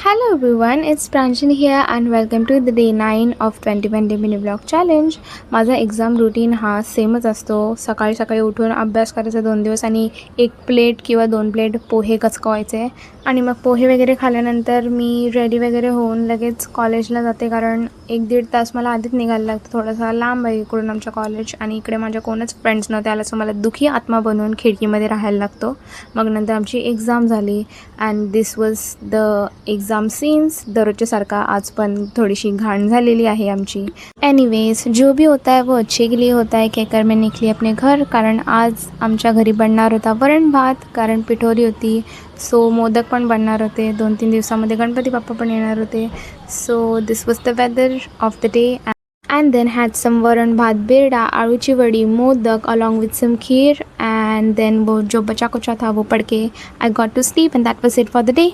Hello everyone, it's Pranjini here and welcome to the day 9 of 2020 mini vlog challenge. माझा exam routine हा सेमच असतो. सकाळी सकाळी उठून अभ्यास करायचा 2 दिवस आणि 1 प्लेट किंवा 2 प्लेट पोहे कचकवायचे आणि मग पोहे वगैरे खाल्ल्यानंतर मी रेडी वगैरे होऊन लगेच कॉलेजला जाते, कारण 1-1.5 तास मला आधीच निघायला लागतं. थोडासा लांब आहे इकडून आमच्या कॉलेज आणि इकडे माझ्या कोणच फ्रेंड्स नव्हते आल्याचं मला दुःखी आत्मा बनवून खिडकीमध्ये राहायला लागतो. मग नंतर आमची एक्झाम झाली and this was the exam scenes. दररोजच्यासारखा आज पण थोडीशी घाण झालेली आहे आमची. एनीवेज, जो भी होता है वो अच्छे के लिए होता है कहकर मैं निकली अपने घर, कारण आज आमच्या घरी बनणार होता वरण भात, कारण पिठोरी होती. सो मोदक पण बनणार होते. 2-3 दिवसामध्ये गणपती बाप्पा पण येणार होते. So this was the weather of the day and then had some varan bhat, birda, आलूची वड़ी, modak along with some kheer, and then वो जो बचा कुचा था वो पढ़ के I got to sleep and that was it for the day.